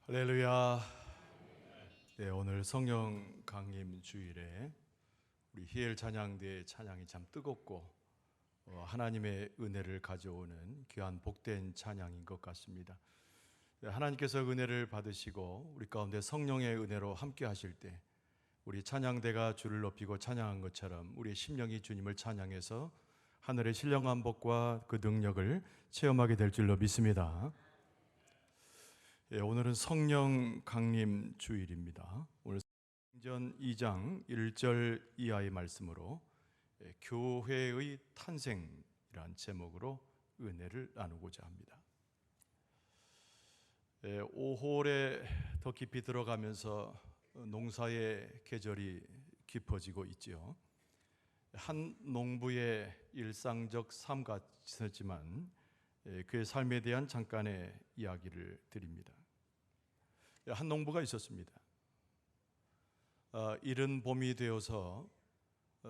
할렐루야. 네, 오늘 성령 강림 주일에 우리 히엘 찬양대의 찬양이 참 뜨겁고 하나님의 은혜를 가져오는 귀한 복된 찬양인 것 같습니다. 네, 하나님께서 은혜를 받으시고 우리 가운데 성령의 은혜로 함께 하실 때 우리 찬양대가 주를 높이고 찬양한 것처럼 우리 심령이 주님을 찬양해서 하늘의 신령한 복과 그 능력을 체험하게 될 줄로 믿습니다. 오늘은 성령 강림 주일입니다. 오늘 사도행전 2장 1절 이하의 말씀으로 교회의 탄생이란 제목으로 은혜를 나누고자 합니다. 5월에 더 깊이 들어가면서 농사의 계절이 깊어지고 있지요. 한 농부의 일상적 삶 같지만 그의 삶에 대한 잠깐의 이야기를 드립니다. 한 농부가 있었습니다. 이른 봄이 되어서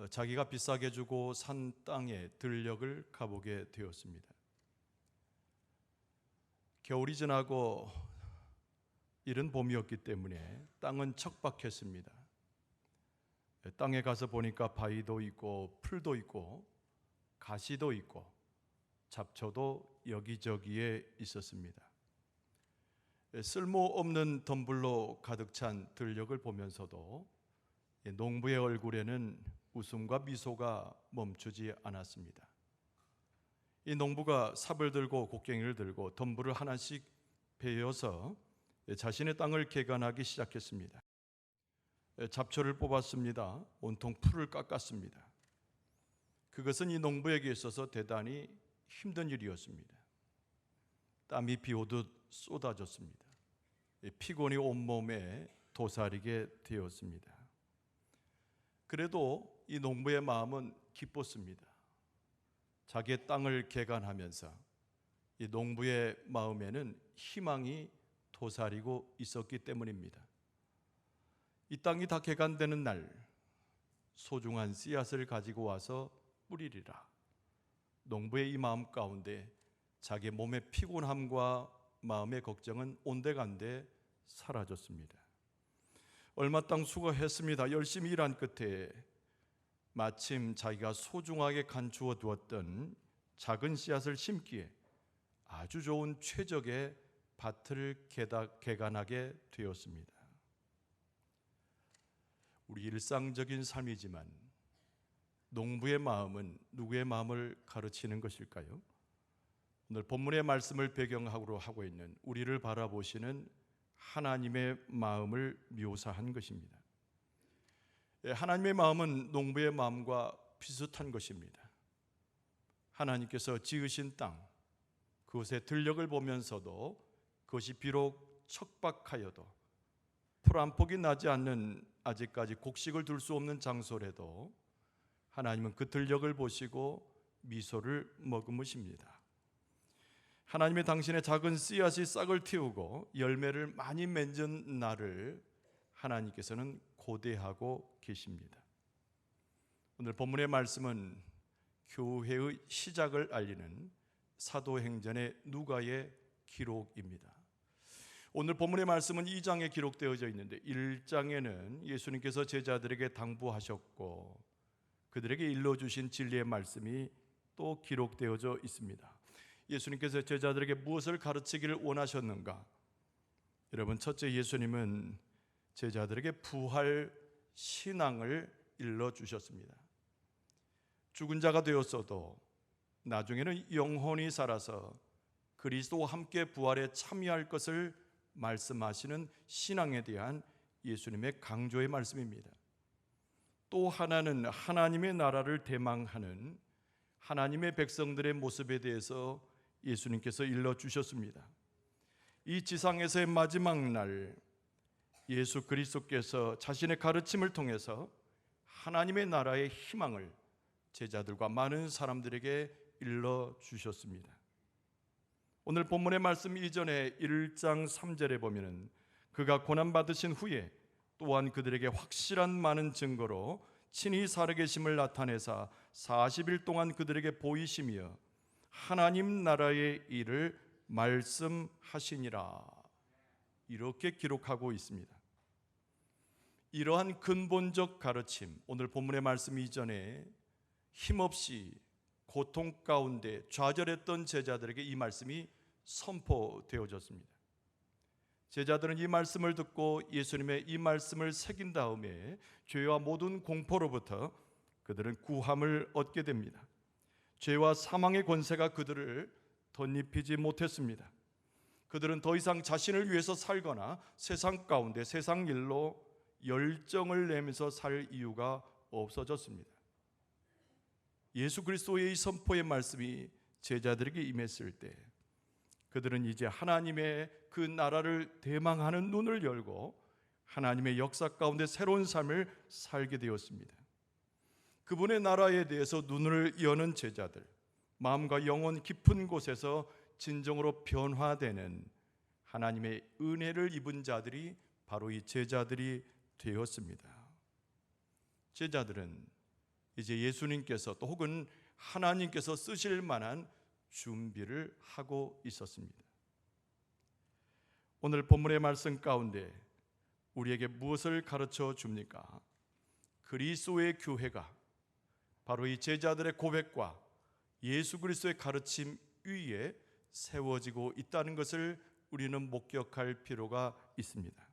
자기가 비싸게 주고 산 땅에 들녘을 가보게 되었습니다. 겨울이 지나고 이른 봄이었기 때문에 땅은 척박했습니다. 땅에 가서 보니까 바위도 있고 풀도 있고 가시도 있고 잡초도 여기저기에 있었습니다. 쓸모없는 덤불로 가득 찬 들녘을 보면서도 농부의 얼굴에는 웃음과 미소가 멈추지 않았습니다. 이 농부가 삽을 들고 곡괭이를 들고 덤불을 하나씩 베어서 자신의 땅을 개간하기 시작했습니다. 잡초를 뽑았습니다. 온통 풀을 깎았습니다. 그것은 이 농부에게 있어서 대단히 힘든 일이었습니다. 땀이 비 오듯 쏟아졌습니다. 피곤이 온몸에 도사리게 되었습니다. 그래도 이 농부의 마음은 기뻤습니다. 자기의 땅을 개간하면서 이 농부의 마음에는 희망이 도사리고 있었기 때문입니다. 이 땅이 다 개간되는 날 소중한 씨앗을 가지고 와서 뿌리리라. 농부의 이 마음 가운데 자기 몸의 피곤함과 마음의 걱정은 온데간데 사라졌습니다. 얼마 땅 수고했습니다. 열심히 일한 끝에 마침 자기가 소중하게 간주어 두었던 작은 씨앗을 심기에 아주 좋은 최적의 밭을 개간하게 되었습니다. 우리 일상적인 삶이지만 농부의 마음은 누구의 마음을 가르치는 것일까요? 오늘 본문의 말씀을 배경으로 하고 있는 우리를 바라보시는 하나님의 마음을 묘사한 것입니다. 하나님의 마음은 농부의 마음과 비슷한 것입니다. 하나님께서 지으신 땅, 그것의 들녘을 보면서도 그것이 비록 척박하여도 풀 한 폭이 나지 않는 아직까지 곡식을 둘 수 없는 장소라도 하나님은 그 들녘을 보시고 미소를 머금으십니다. 하나님의 당신의 작은 씨앗이 싹을 틔우고 열매를 많이 맺은 날을 하나님께서는 고대하고 계십니다. 오늘 본문의 말씀은 교회의 시작을 알리는 사도행전의 누가의 기록입니다. 오늘 본문의 말씀은 2장에 기록되어져 있는데 1장에는 예수님께서 제자들에게 당부하셨고 그들에게 일러주신 진리의 말씀이 또 기록되어져 있습니다. 예수님께서 제자들에게 무엇을 가르치기를 원하셨는가? 여러분, 첫째, 예수님은 제자들에게 부활 신앙을 일러주셨습니다. 죽은 자가 되었어도 나중에는 영원히 살아서 그리스도와 함께 부활에 참여할 것을 말씀하시는 신앙에 대한 예수님의 강조의 말씀입니다. 또 하나는 하나님의 나라를 대망하는 하나님의 백성들의 모습에 대해서 예수님께서 일러주셨습니다. 이 지상에서의 마지막 날 예수 그리스도께서 자신의 가르침을 통해서 하나님의 나라의 희망을 제자들과 많은 사람들에게 일러주셨습니다. 오늘 본문의 말씀 이전에 1장 3절에 보면 그가 고난받으신 후에 또한 그들에게 확실한 많은 증거로 친히 살아계심을 나타내사 40일 동안 그들에게 보이시며 하나님 나라의 일을 말씀하시니라. 이렇게 기록하고 있습니다. 이러한 근본적 가르침, 오늘 본문의 말씀 이전에 힘없이 고통 가운데 좌절했던 제자들에게 이 말씀이 선포되어졌습니다. 제자들은 이 말씀을 듣고 예수님의 이 말씀을 새긴 다음에 죄와 모든 공포로부터 그들은 구함을 얻게 됩니다. 죄와 사망의 권세가 그들을 덧입히지 못했습니다. 그들은 더 이상 자신을 위해서 살거나 세상 가운데 세상 일로 열정을 내면서 살 이유가 없어졌습니다. 예수 그리스도의 이 선포의 말씀이 제자들에게 임했을 때 그들은 이제 하나님의 그 나라를 대망하는 눈을 열고 하나님의 역사 가운데 새로운 삶을 살게 되었습니다. 그분의 나라에 대해서 눈을 여는 제자들, 마음과 영혼 깊은 곳에서 진정으로 변화되는 하나님의 은혜를 입은 자들이 바로 이 제자들이 되었습니다. 제자들은 이제 예수님께서 또 혹은 하나님께서 쓰실 만한 준비를 하고 있었습니다. 오늘 본문의 말씀 가운데 우리에게 무엇을 가르쳐 줍니까? 그리스도의 교회가 바로 이 제자들의 고백과 예수 그리스도의 가르침 위에 세워지고 있다는 것을 우리는 목격할 필요가 있습니다.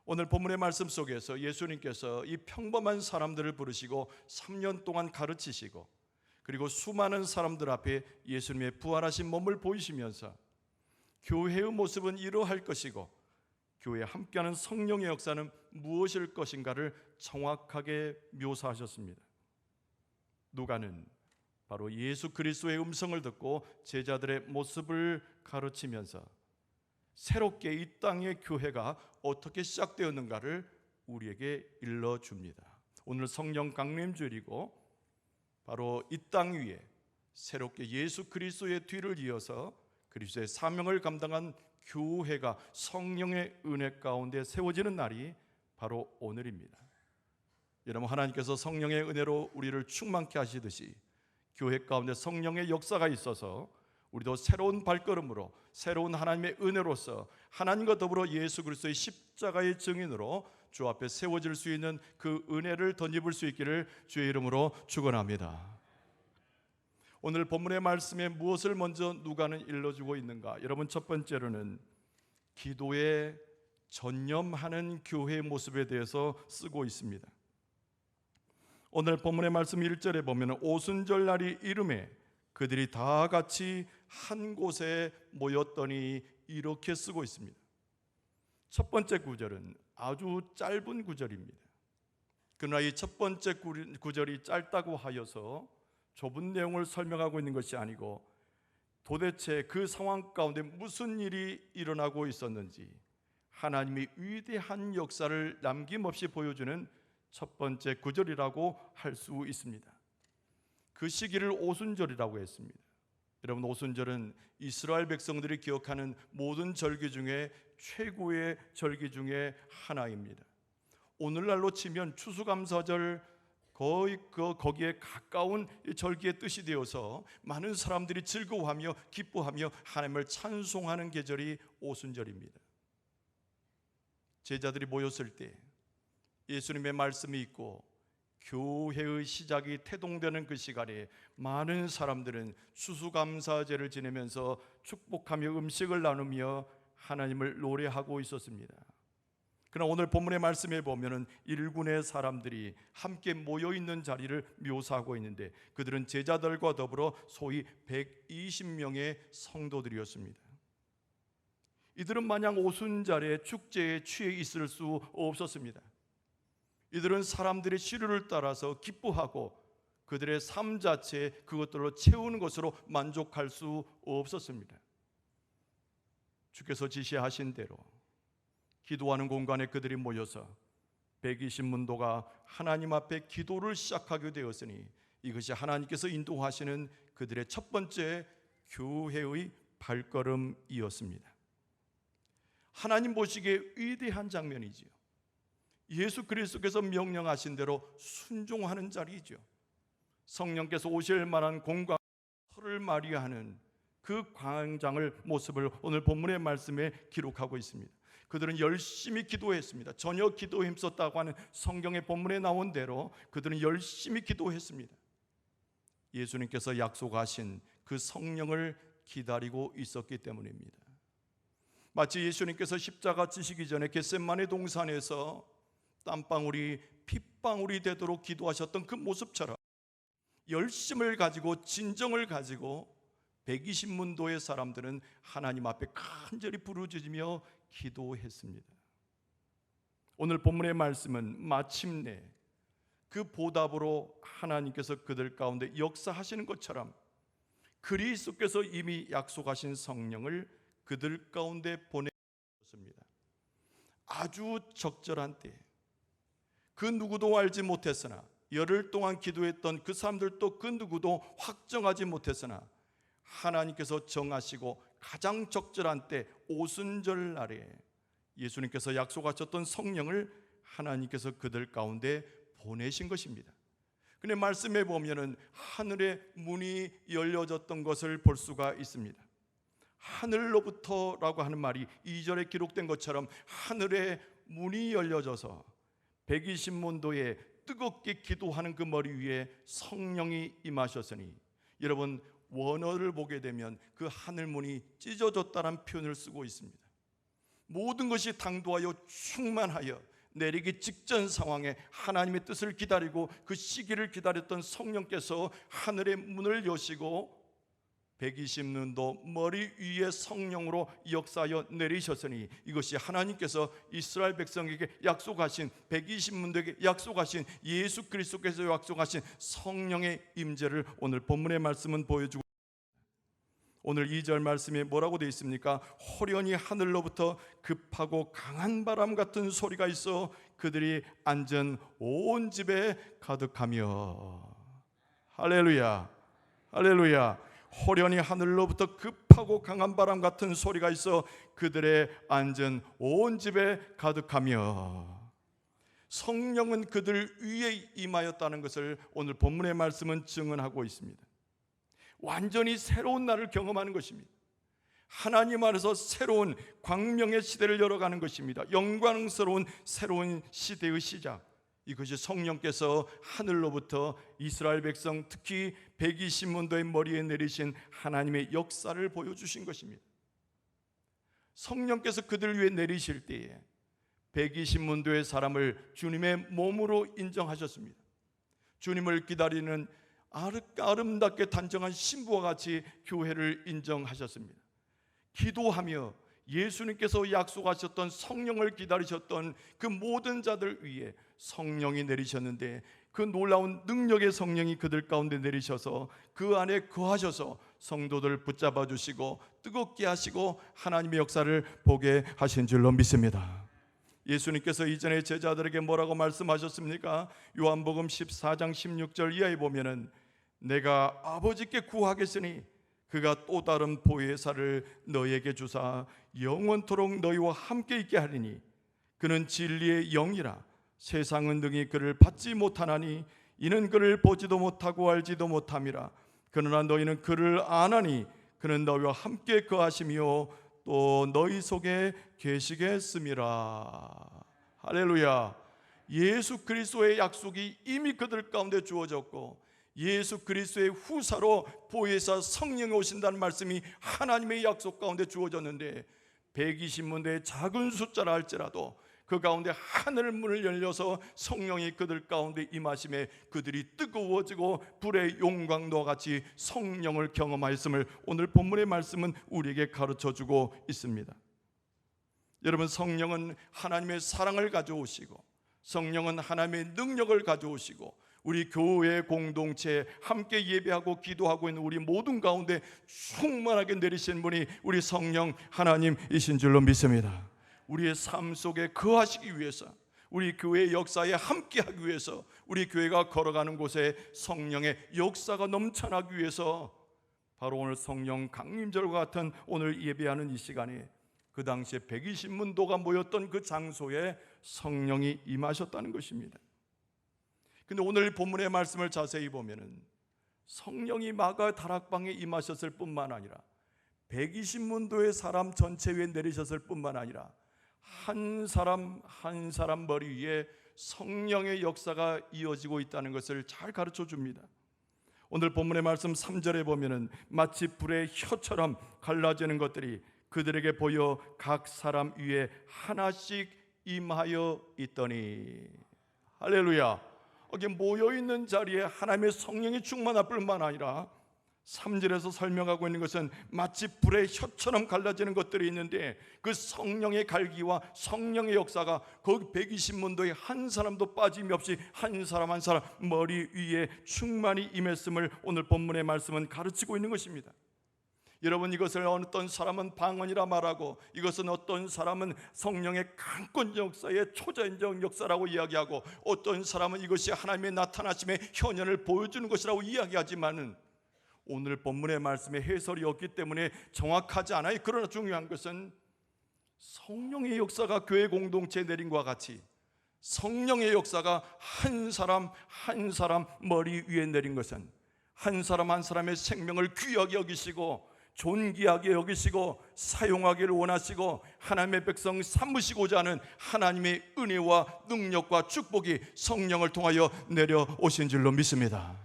오늘 본문의 말씀 속에서 예수님께서 이 평범한 사람들을 부르시고 3년 동안 가르치시고 그리고 수많은 사람들 앞에 예수님의 부활하신 몸을 보이시면서 교회의 모습은 이러할 것이고 교회에 함께하는 성령의 역사는 무엇일 것인가를 정확하게 묘사하셨습니다. 누가는 바로 예수 그리스도의 음성을 듣고 제자들의 모습을 가르치면서 새롭게 이 땅의 교회가 어떻게 시작되었는가를 우리에게 일러줍니다. 오늘 성령 강림주일이고 바로 이 땅 위에 새롭게 예수 그리스도의 뒤를 이어서 그리스도의 사명을 감당한 교회가 성령의 은혜 가운데 세워지는 날이 바로 오늘입니다. 여러분, 하나님께서 성령의 은혜로 우리를 충만케 하시듯이 교회 가운데 성령의 역사가 있어서 우리도 새로운 발걸음으로 새로운 하나님의 은혜로서 하나님과 더불어 예수 그리스도의 십자가의 증인으로 주 앞에 세워질 수 있는 그 은혜를 덧입을 수 있기를 주의 이름으로 축원합니다. 오늘 본문의 말씀에 무엇을 먼저 누가는 일러주고 있는가? 여러분, 첫 번째로는 기도에 전념하는 교회의 모습에 대해서 쓰고 있습니다. 오늘 본문의 말씀 1절에 보면 오순절 날이 이름에 그들이 다 같이 한 곳에 모였더니 이렇게 쓰고 있습니다. 첫 번째 구절은 아주 짧은 구절입니다. 그러나 이 첫 번째 구절이 짧다고 하여서 좁은 내용을 설명하고 있는 것이 아니고 도대체 그 상황 가운데 무슨 일이 일어나고 있었는지 하나님이 위대한 역사를 남김없이 보여주는 첫 번째 구절이라고 할 수 있습니다. 그 시기를 오순절이라고 했습니다. 여러분, 오순절은 이스라엘 백성들이 기억하는 모든 절기 중에 최고의 절기 중에 하나입니다. 오늘날로 치면 추수감사절 거의 거기에 가까운 절기의 뜻이 되어서 많은 사람들이 즐거워하며 기뻐하며 하나님을 찬송하는 계절이 오순절입니다. 제자들이 모였을 때 예수님의 말씀이 있고 교회의 시작이 태동되는 그 시간에 많은 사람들은 추수감사제를 지내면서 축복하며 음식을 나누며 하나님을 노래하고 있었습니다. 그러나 오늘 본문의 말씀에 보면은 일군의 사람들이 함께 모여 있는 자리를 묘사하고 있는데 그들은 제자들과 더불어 소위 120명의 성도들이었습니다. 이들은 마냥 오순절의 축제에 취해 있을 수 없었습니다. 이들은 사람들의 시류를 따라서 기뻐하고 그들의 삶 자체에 그것들로 채우는 것으로 만족할 수 없었습니다. 주께서 지시하신 대로 기도하는 공간에 그들이 모여서 120문도가 하나님 앞에 기도를 시작하게 되었으니 이것이 하나님께서 인도하시는 그들의 첫 번째 교회의 발걸음이었습니다. 하나님 보시기에 위대한 장면이지요. 예수 그리스도께서 명령하신 대로 순종하는 자리이죠. 성령께서 오실 만한 공간, 설을 마리아하는 그 광장을 모습을 오늘 본문의 말씀에 기록하고 있습니다. 그들은 열심히 기도했습니다. 전혀 기도에 힘썼다고 하는 성경의 본문에 나온 대로 그들은 열심히 기도했습니다. 예수님께서 약속하신 그 성령을 기다리고 있었기 때문입니다. 마치 예수님께서 십자가 지시기 전에 겟세마네 동산에서 땀방울이 핏방울이 되도록 기도하셨던 그 모습처럼 열심을 가지고 진정을 가지고 120문도의 사람들은 하나님 앞에 간절히 부르짖으며 기도했습니다. 오늘 본문의 말씀은 마침내 그 보답으로 하나님께서 그들 가운데 역사하시는 것처럼 그리스도께서 이미 약속하신 성령을 그들 가운데 보내셨습니다. 아주 적절한 때, 그 누구도 알지 못했으나 열흘 동안 기도했던 그 사람들도 그 누구도 확정하지 못했으나 하나님께서 정하시고 가장 적절한 때 오순절 날에 예수님께서 약속하셨던 성령을 하나님께서 그들 가운데 보내신 것입니다. 근데 말씀에 보면은 하늘의 문이 열려졌던 것을 볼 수가 있습니다. 하늘로부터라고 하는 말이 2절에 기록된 것처럼 하늘의 문이 열려져서 120문도에 뜨겁게 기도하는 그 머리 위에 성령이 임하셨으니, 여러분 원어를 보게 되면 그 하늘문이 찢어졌다는 표현을 쓰고 있습니다. 모든 것이 당도하여 충만하여 내리기 직전 상황에 하나님의 뜻을 기다리고 그 시기를 기다렸던 성령께서 하늘의 문을 여시고 120년도 머리 위에 성령으로 역사하여 내리셨으니, 이것이 하나님께서 이스라엘 백성에게 약속하신 120문도에게 약속하신 예수 그리스도께서 약속하신 성령의 임재를 오늘 본문의 말씀은 보여주고, 오늘 2절 말씀에 뭐라고 되어 있습니까? 호련히 하늘로부터 급하고 강한 바람 같은 소리가 있어 그들이 앉은 온 집에 가득하며. 할렐루야, 할렐루야. 호련히 하늘로부터 급하고 강한 바람 같은 소리가 있어 그들의 앉은 온 집에 가득하며. 성령은 그들 위에 임하였다는 것을 오늘 본문의 말씀은 증언하고 있습니다. 완전히 새로운 날을 경험하는 것입니다. 하나님 안에서 새로운 광명의 시대를 열어가는 것입니다. 영광스러운 새로운 시대의 시작, 이것이 성령께서 하늘로부터 이스라엘 백성, 특히 120문도의 머리에 내리신 하나님의 역사를 보여주신 것입니다. 성령께서 그들 위에 내리실 때에 120문도의 사람을 주님의 몸으로 인정하셨습니다. 주님을 기다리는 아름답게 단정한 신부와 같이 교회를 인정하셨습니다. 기도하며 예수님께서 약속하셨던 성령을 기다리셨던 그 모든 자들 위에 성령이 내리셨는데, 그 놀라운 능력의 성령이 그들 가운데 내리셔서 그 안에 거하셔서 성도들 붙잡아 주시고 뜨겁게 하시고 하나님의 역사를 보게 하신 줄로 믿습니다. 예수님께서 이전에 제자들에게 뭐라고 말씀하셨습니까? 요한복음 14장 16절 이하에 보면은 내가 아버지께 구하겠으니 그가 또 다른 보혜사를 너희에게 주사 영원토록 너희와 함께 있게 하리니 그는 진리의 영이라 세상은 능히 그를 받지 못하나니 이는 그를 보지도 못하고 알지도 못함이라. 그러나 너희는 그를 아나니 그는 너희와 함께 거하시며 또 너희 속에 계시겠음이라. 할렐루야. 예수 그리스도의 약속이 이미 그들 가운데 주어졌고, 예수 그리스도의 후사로 보혜사 성령이 오신다는 말씀이 하나님의 약속 가운데 주어졌는데, 120문도의 작은 숫자라 할지라도 그 가운데 하늘 문을 열려서 성령이 그들 가운데 임하심에 그들이 뜨거워지고 불의 용광도와 같이 성령을 경험하였음을 오늘 본문의 말씀은 우리에게 가르쳐주고 있습니다. 여러분, 성령은 하나님의 사랑을 가져오시고 성령은 하나님의 능력을 가져오시고 우리 교회 공동체에 함께 예배하고 기도하고 있는 우리 모든 가운데 충만하게 내리신 분이 우리 성령 하나님이신 줄로 믿습니다. 우리의 삶 속에 거하시기 위해서, 우리 교회의 역사에 함께하기 위해서, 우리 교회가 걸어가는 곳에 성령의 역사가 넘쳐나기 위해서 바로 오늘 성령 강림절과 같은 오늘 예배하는 이 시간에 그 당시에 120문도가 모였던 그 장소에 성령이 임하셨다는 것입니다. 근데 오늘 본문의 말씀을 자세히 보면은 성령이 마가 다락방에 임하셨을 뿐만 아니라 120문도의 사람 전체 위에 내리셨을 뿐만 아니라 한 사람 한 사람 머리 위에 성령의 역사가 이어지고 있다는 것을 잘 가르쳐 줍니다. 오늘 본문의 말씀 3절에 보면은 마치 불의 혀처럼 갈라지는 것들이 그들에게 보여 각 사람 위에 하나씩 임하여 있더니, 할렐루야. 여기 모여있는 자리에 하나님의 성령이 충만할 뿐만 아니라 3절에서 설명하고 있는 것은 마치 불의 혀처럼 갈라지는 것들이 있는데, 그 성령의 갈기와 성령의 역사가 거기 120문도에 한 사람도 빠짐이 없이 한 사람 한 사람 머리 위에 충만히 임했음을 오늘 본문의 말씀은 가르치고 있는 것입니다. 여러분, 이것을 어떤 사람은 방언이라 말하고, 이것은 어떤 사람은 성령의 강권 역사의 초자연적 역사라고 이야기하고, 어떤 사람은 이것이 하나님의 나타나심의 현현을 보여주는 것이라고 이야기하지만은 오늘 본문의 말씀에 해설이 없기 때문에 정확하지 않아요. 그러나 중요한 것은 성령의 역사가 교회 공동체에 내린 것과 같이 성령의 역사가 한 사람 한 사람 머리 위에 내린 것은 한 사람 한 사람의 생명을 귀하게 여기시고 존귀하게 여기시고 사용하기를 원하시고 하나님의 백성 삼으시고자 하는 하나님의 은혜와 능력과 축복이 성령을 통하여 내려오신 줄로 믿습니다.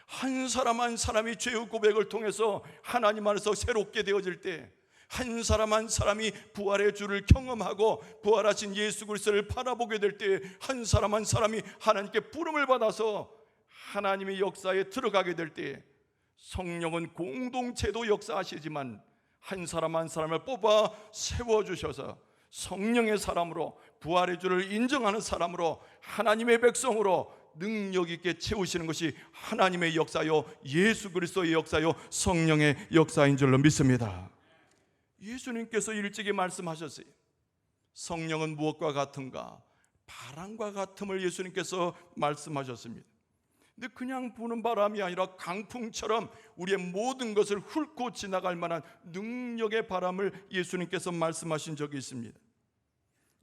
한 사람 한 사람이 죄의 고백을 통해서 하나님 안에서 새롭게 되어질 때, 한 사람 한 사람이 부활의 주를 경험하고 부활하신 예수 그리스도를 바라보게 될 때, 한 사람 한 사람이 하나님께 부름을 받아서 하나님의 역사에 들어가게 될 때, 성령은 공동체도 역사하시지만 한 사람 한 사람을 뽑아 세워주셔서 성령의 사람으로, 부활의 주를 인정하는 사람으로, 하나님의 백성으로 능력 있게 채우시는 것이 하나님의 역사요, 예수 그리스도의 역사요, 성령의 역사인 줄로 믿습니다. 예수님께서 일찍이 말씀하셨어요. 성령은 무엇과 같은가? 바람과 같음을 예수님께서 말씀하셨습니다. 근데 그냥 부는 바람이 아니라 강풍처럼 우리의 모든 것을 훑고 지나갈 만한 능력의 바람을 예수님께서 말씀하신 적이 있습니다.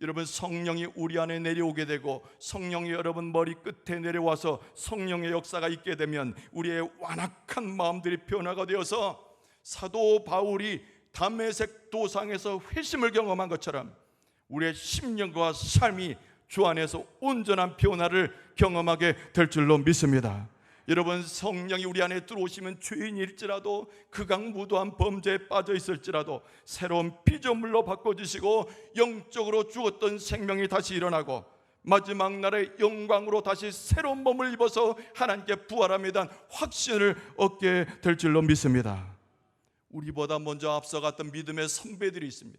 여러분, 성령이 우리 안에 내려오게 되고 성령이 여러분 머리 끝에 내려와서 성령의 역사가 있게 되면 우리의 완악한 마음들이 변화가 되어서 사도 바울이 다메섹 도상에서 회심을 경험한 것처럼 우리의 심령과 삶이 주 안에서 온전한 변화를 경험하게 될 줄로 믿습니다. 여러분, 성령이 우리 안에 들어오시면 죄인일지라도 극악무도한 범죄에 빠져 있을지라도 새로운 피조물로 바꿔주시고 영적으로 죽었던 생명이 다시 일어나고 마지막 날의 영광으로 다시 새로운 몸을 입어서 하나님께 부활함에 대한 확신을 얻게 될 줄로 믿습니다. 우리보다 먼저 앞서갔던 믿음의 선배들이 있습니다.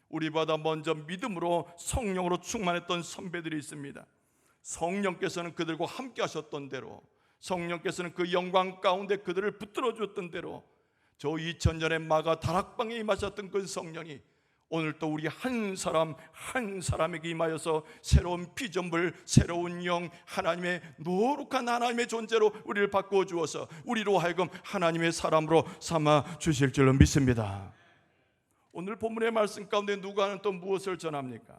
우리보다 먼저 믿음으로 성령으로 충만했던 선배들이 있습니다. 성령께서는 그들과 함께 하셨던 대로, 성령께서는 그 영광 가운데 그들을 붙들어 줬던 대로, 저 2000년의 마가 다락방에 임하셨던 그 성령이 오늘 또 우리 한 사람 한 사람에게 임하여서 새로운 피조물, 새로운 영, 하나님의 노룩한 하나님의 존재로 우리를 바꾸어 주어서 우리로 하여금 하나님의 사람으로 삼아 주실 줄로 믿습니다. 오늘 본문의 말씀 가운데 누가는 또 무엇을 전합니까?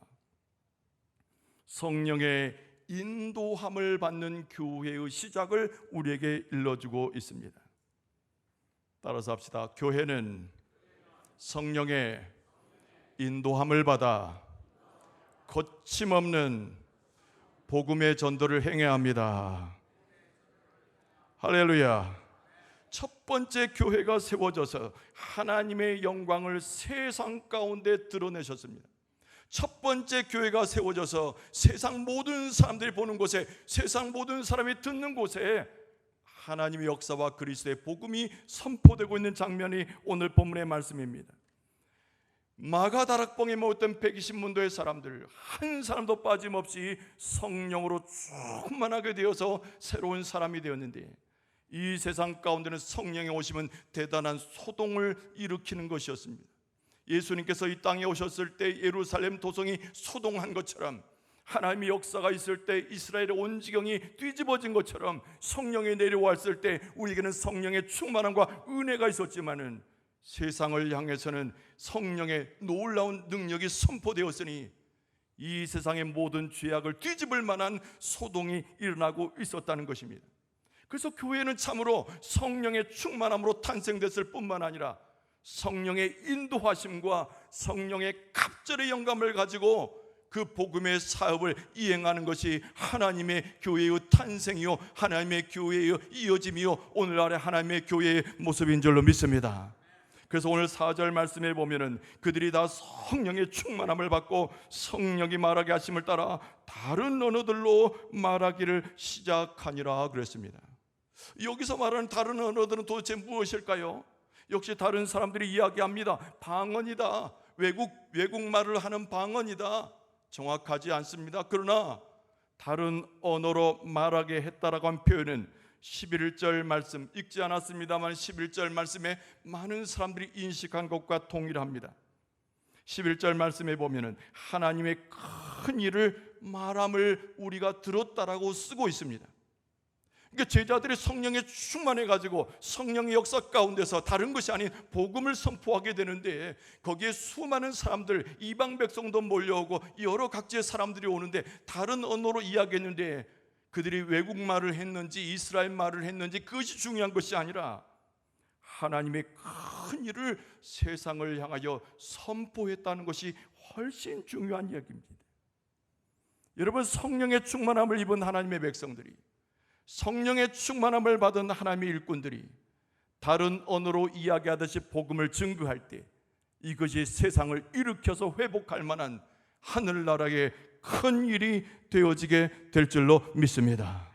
성령의 인도함을 받는 교회의 시작을 우리에게 일러주고 있습니다. 따라서 합시다. 교회는 성령의 인도함을 받아 거침없는 복음의 전도를 행해야 합니다. 할렐루야. 첫 번째 교회가 세워져서 하나님의 영광을 세상 가운데 드러내셨습니다. 첫 번째 교회가 세워져서 세상 모든 사람들이 보는 곳에, 세상 모든 사람이 듣는 곳에 하나님의 역사와 그리스도의 복음이 선포되고 있는 장면이 오늘 본문의 말씀입니다. 마가다락방에 모였던 120문도의 사람들 한 사람도 빠짐없이 성령으로 충만하게 되어서 새로운 사람이 되었는데, 이 세상 가운데는 성령이 오시면 대단한 소동을 일으키는 것이었습니다. 예수님께서 이 땅에 오셨을 때 예루살렘 도성이 소동한 것처럼, 하나님의 역사가 있을 때 이스라엘의 온 지경이 뒤집어진 것처럼 성령이 내려왔을 때 우리에게는 성령의 충만함과 은혜가 있었지만은 세상을 향해서는 성령의 놀라운 능력이 선포되었으니 이 세상의 모든 죄악을 뒤집을 만한 소동이 일어나고 있었다는 것입니다. 그래서 교회는 참으로 성령의 충만함으로 탄생됐을 뿐만 아니라 성령의 인도하심과 성령의 갑절의 영감을 가지고 그 복음의 사업을 이행하는 것이 하나님의 교회의 탄생이요, 하나님의 교회의 이어짐이요, 오늘날의 하나님의 교회의 모습인 줄로 믿습니다. 그래서 오늘 4절 말씀에 보면은 그들이 다 성령의 충만함을 받고 성령이 말하게 하심을 따라 다른 언어들로 말하기를 시작하니라 그랬습니다. 여기서 말하는 다른 언어들은 도대체 무엇일까요? 역시 다른 사람들이 이야기합니다. 방언이다, 외국말을 하는 방언이다. 정확하지 않습니다. 그러나 다른 언어로 말하게 했다라고 한 표현은 11절 말씀 읽지 않았습니다만 11절 말씀에 많은 사람들이 인식한 것과 동일합니다. 11절 말씀에 보면은 하나님의 큰 일을 말함을 우리가 들었다라고 쓰고 있습니다. 그러니까 제자들이 성령에 충만해가지고 성령의 역사 가운데서 다른 것이 아닌 복음을 선포하게 되는데, 거기에 수많은 사람들, 이방 백성도 몰려오고 여러 각지의 사람들이 오는데 다른 언어로 이야기했는데, 그들이 외국말을 했는지 이스라엘 말을 했는지 그것이 중요한 것이 아니라 하나님의 큰 일을 세상을 향하여 선포했다는 것이 훨씬 중요한 이야기입니다. 여러분, 성령의 충만함을 입은 하나님의 백성들이, 성령의 충만함을 받은 하나님의 일꾼들이 다른 언어로 이야기하듯이 복음을 증거할 때 이것이 세상을 일으켜서 회복할 만한 하늘나라의 큰 일이 되어지게 될 줄로 믿습니다.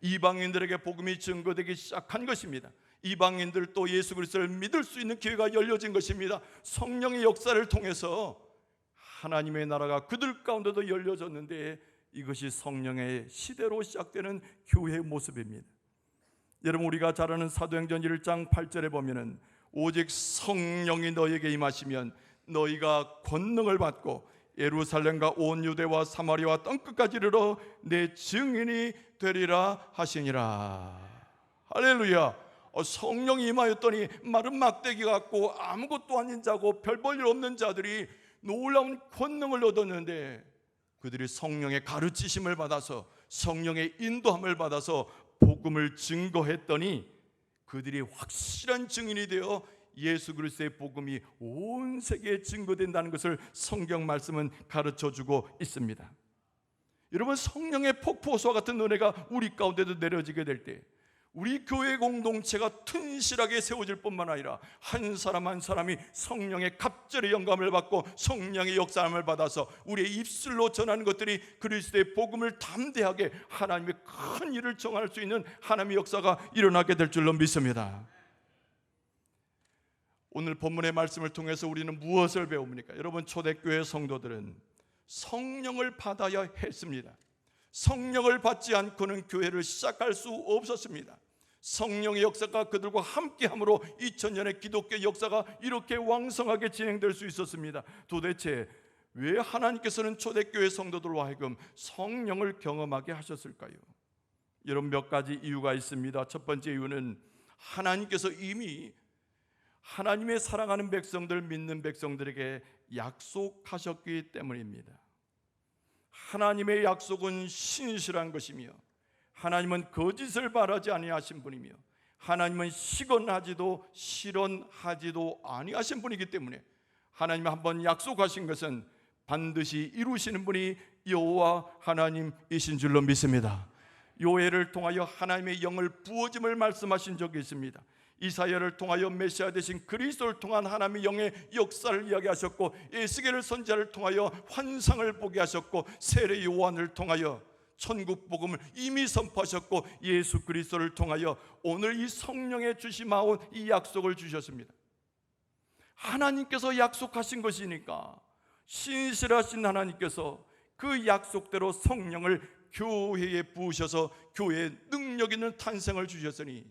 이방인들에게 복음이 증거되기 시작한 것입니다. 이방인들 또 예수 그리스도를 믿을 수 있는 기회가 열려진 것입니다. 성령의 역사를 통해서 하나님의 나라가 그들 가운데도 열려졌는데, 이것이 성령의 시대로 시작되는 교회의 모습입니다. 여러분, 우리가 잘 아는 사도행전 1장 8절에 보면은 오직 성령이 너에게 임하시면 너희가 권능을 받고 예루살렘과 온 유대와 사마리아와 땅끝까지 이르러 내 증인이 되리라 하시니라. 할렐루야. 성령이 임하였더니 마른 막대기 같고 아무것도 아닌 자고 별 볼 일 없는 자들이 놀라운 권능을 얻었는데, 그들이 성령의 가르치심을 받아서 성령의 인도함을 받아서 복음을 증거했더니 그들이 확실한 증인이 되어 예수 그리스도의 복음이 온 세계에 증거된다는 것을 성경 말씀은 가르쳐주고 있습니다. 여러분, 성령의 폭포수와 같은 은혜가 우리 가운데도 내려지게 될 때 우리 교회 공동체가 튼실하게 세워질 뿐만 아니라 한 사람 한 사람이 성령의 갑절의 영감을 받고 성령의 역사함을 받아서 우리의 입술로 전하는 것들이 그리스도의 복음을 담대하게 하나님의 큰 일을 정할 수 있는 하나님의 역사가 일어나게 될 줄로 믿습니다. 오늘 본문의 말씀을 통해서 우리는 무엇을 배웁니까? 여러분, 초대교회 성도들은 성령을 받아야 했습니다. 성령을 받지 않고는 교회를 시작할 수 없었습니다. 성령의 역사가 그들과 함께함으로 2000년의 기독교 역사가 이렇게 왕성하게 진행될 수 있었습니다. 도대체 왜 하나님께서는 초대교회 성도들로 하여금 성령을 경험하게 하셨을까요? 여러분, 몇 가지 이유가 있습니다. 첫 번째 이유는 하나님께서 이미 하나님의 사랑하는 백성들, 믿는 백성들에게 약속하셨기 때문입니다. 하나님의 약속은 신실한 것이며 하나님은 거짓을 바라지 아니하신 분이며 하나님은 시건하지도 실언하지도 아니하신 분이기 때문에 하나님이 한번 약속하신 것은 반드시 이루시는 분이 여호와 하나님이신 줄로 믿습니다. 요엘을 통하여 하나님의 영을 부어짐을 말씀하신 적이 있습니다. 이사야를 통하여 메시아 되신 그리스도를 통한 하나님의 영의 역사를 이야기하셨고, 에스겔을 선지자를 통하여 환상을 보게 하셨고, 세례 요한을 통하여 천국 복음을 이미 선포하셨고, 예수 그리스도를 통하여 오늘 이 성령의 주심하온 이 약속을 주셨습니다. 하나님께서 약속하신 것이니까 신실하신 하나님께서 그 약속대로 성령을 교회에 부으셔서 교회에 능력 있는 탄생을 주셨으니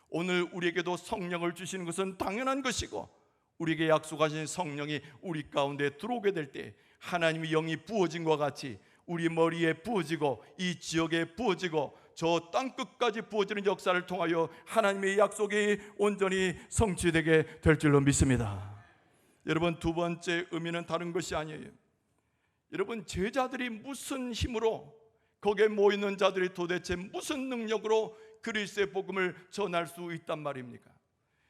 오늘 우리에게도 성령을 주시는 것은 당연한 것이고, 우리에게 약속하신 성령이 우리 가운데 들어오게 될 때 하나님의 영이 부어진 것과 같이 우리 머리에 부어지고 이 지역에 부어지고 저 땅끝까지 부어지는 역사를 통하여 하나님의 약속이 온전히 성취되게 될 줄로 믿습니다. 여러분, 두 번째 의미는 다른 것이 아니에요. 여러분, 제자들이 무슨 힘으로, 거기에 모이는 자들이 도대체 무슨 능력으로 그리스도의 복음을 전할 수 있단 말입니까?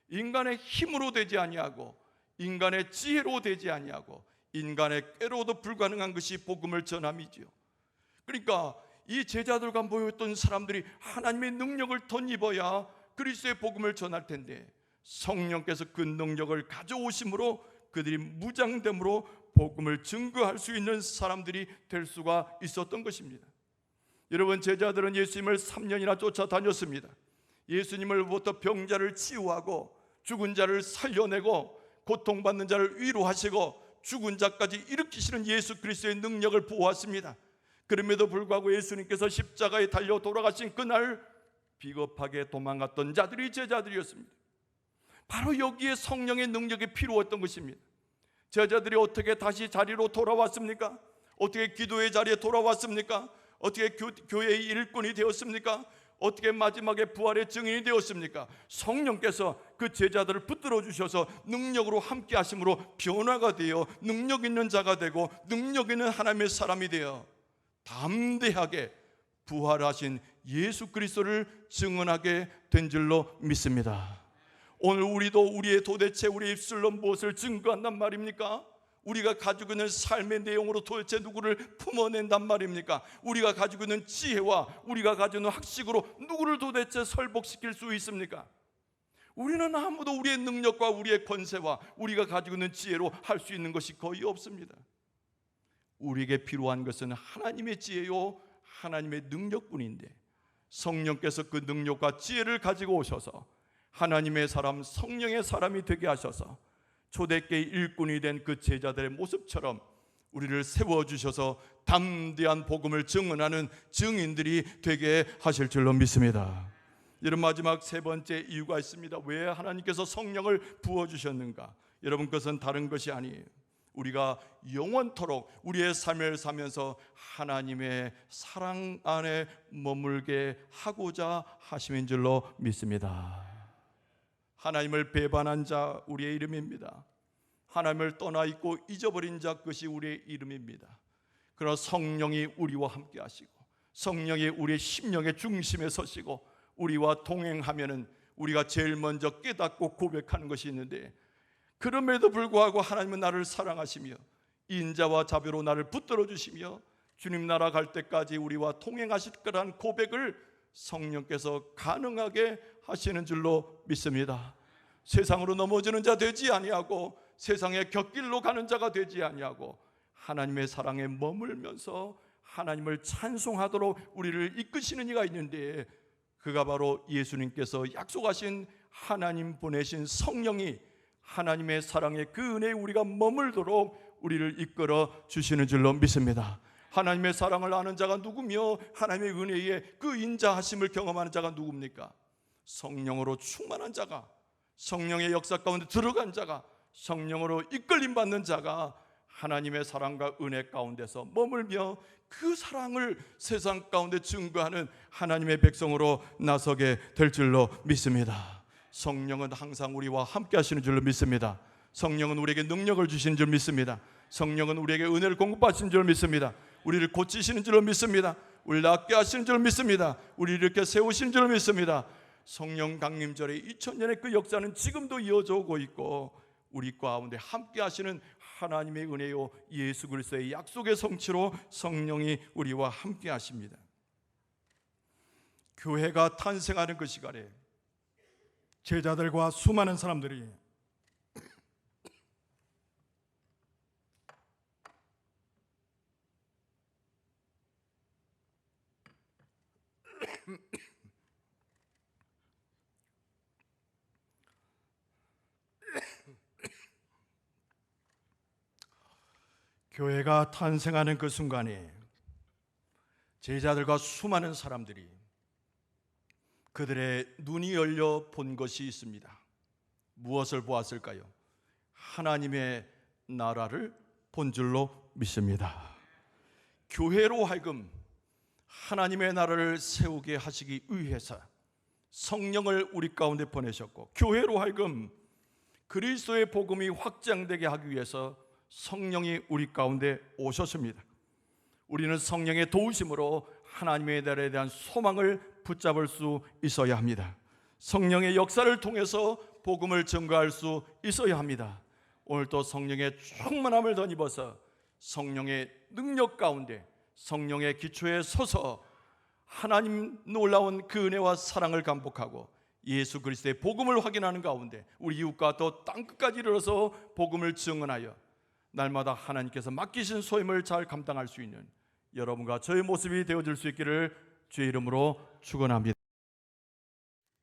인간의 힘으로 되지 아니하고 인간의 지혜로 되지 아니하고 인간의 꾀로도 불가능한 것이 복음을 전함이지요. 그러니까 이 제자들과 모였던 사람들이 하나님의 능력을 덧입어야 그리스도의 복음을 전할 텐데, 성령께서 그 능력을 가져오심으로 그들이 무장됨으로 복음을 증거할 수 있는 사람들이 될 수가 있었던 것입니다. 여러분, 제자들은 예수님을 3년이나 쫓아다녔습니다. 예수님을부터 병자를 치유하고 죽은 자를 살려내고 고통받는 자를 위로하시고 죽은 자까지 일으키시는 예수 그리스도의 능력을 보았습니다. 그럼에도 불구하고 예수님께서 십자가에 달려 돌아가신 그날 비겁하게 도망갔던 자들이 제자들이었습니다. 바로 여기에 성령의 능력이 필요했던 것입니다. 제자들이 어떻게 다시 자리로 돌아왔습니까? 어떻게 기도의 자리에 돌아왔습니까? 어떻게 교회의 일꾼이 되었습니까? 어떻게 마지막에 부활의 증인이 되었습니까? 성령께서 그 제자들을 붙들어 주셔서 능력으로 함께 하심으로 변화가 되어 능력 있는 자가 되고 능력 있는 하나님의 사람이 되어 담대하게 부활하신 예수 그리스도를 증언하게 된 줄로 믿습니다. 오늘 우리도 우리의 도대체 우리의 입술로 무엇을 증거한단 말입니까? 우리가 가지고 있는 삶의 내용으로 도대체 누구를 품어낸단 말입니까? 우리가 가지고 있는 지혜와 우리가 가지고 있는 학식으로 누구를 도대체 설복시킬 수 있습니까? 우리는 아무도 우리의 능력과 우리의 권세와 우리가 가지고 있는 지혜로 할 수 있는 것이 거의 없습니다. 우리에게 필요한 것은 하나님의 지혜요 하나님의 능력뿐인데, 성령께서 그 능력과 지혜를 가지고 오셔서 하나님의 사람, 성령의 사람이 되게 하셔서 초대교회 일꾼이 된 그 제자들의 모습처럼 우리를 세워주셔서 담대한 복음을 증언하는 증인들이 되게 하실 줄로 믿습니다. 여러분, 마지막 세 번째 이유가 있습니다. 왜 하나님께서 성령을 부어주셨는가? 여러분, 그것은 다른 것이 아니에요. 우리가 영원토록 우리의 삶을 사면서 하나님의 사랑 안에 머물게 하고자 하심인 줄로 믿습니다. 하나님을 배반한 자 우리의 이름입니다. 하나님을 떠나 있고 잊어버린 자 그것이 우리의 이름입니다. 그러나 성령이 우리와 함께 하시고 성령이 우리의 심령의 중심에 서시고 우리와 동행하면은 우리가 제일 먼저 깨닫고 고백하는 것이 있는데, 그럼에도 불구하고 하나님은 나를 사랑하시며 인자와 자비로 나를 붙들어 주시며 주님 나라 갈 때까지 우리와 동행하실 거란 고백을 성령께서 가능하게 하시는 줄로 믿습니다. 세상으로 넘어지는 자 되지 아니하고 세상의 곁길로 가는 자가 되지 아니하고 하나님의 사랑에 머물면서 하나님을 찬송하도록 우리를 이끄시는 이가 있는데, 그가 바로 예수님께서 약속하신 하나님 보내신 성령이 하나님의 사랑의 그 은혜에 우리가 머물도록 우리를 이끌어 주시는 줄로 믿습니다. 하나님의 사랑을 아는 자가 누구며 하나님의 은혜에 그 인자하심을 경험하는 자가 누굽니까? 성령으로 충만한 자가, 성령의 역사 가운데 들어간 자가, 성령으로 이끌림 받는 자가 하나님의 사랑과 은혜 가운데서 머물며 그 사랑을 세상 가운데 증거하는 하나님의 백성으로 나서게 될 줄로 믿습니다. 성령은 항상 우리와 함께 하시는 줄로 믿습니다. 성령은 우리에게 능력을 주시는 줄 믿습니다. 성령은 우리에게 은혜를 공급하시는 줄 믿습니다. 우리를 고치시는 줄로 믿습니다. 우리를 낫게 하시는 줄 믿습니다. 우리를 이렇게 세우시는 줄 믿습니다. 성령 강림절의 2000년의 그 역사는 지금도 이어져 오고 있고 우리 가운데 함께 하시는 하나님의 은혜요 예수 그리스도의 약속의 성취로 성령이 우리와 함께 하십니다. 교회가 탄생하는 그 시간에 제자들과 수많은 사람들이 교회가 탄생하는 그 순간에 제자들과 수많은 사람들이 그들의 눈이 열려 본 것이 있습니다. 무엇을 보았을까요? 하나님의 나라를 본 줄로 믿습니다. 교회로 하여금 하나님의 나라를 세우게 하시기 위해서 성령을 우리 가운데 보내셨고, 교회로 하여금 그리스도의 복음이 확장되게 하기 위해서 성령이 우리 가운데 오셨습니다. 우리는 성령의 도우심으로 하나님의 나라에 대한 소망을 붙잡을 수 있어야 합니다. 성령의 역사를 통해서 복음을 증거할 수 있어야 합니다. 오늘 또 성령의 충만함을 덧입어서 성령의 능력 가운데 성령의 기초에 서서 하나님 놀라운 그 은혜와 사랑을 감복하고 예수 그리스도의 복음을 확인하는 가운데 우리 이웃과 또 땅끝까지 이르러서 복음을 증언하여 날마다 하나님께서 맡기신 소임을 잘 감당할 수 있는 여러분과 저의 모습이 되어질 수 있기를 주의 이름으로 축원합니다.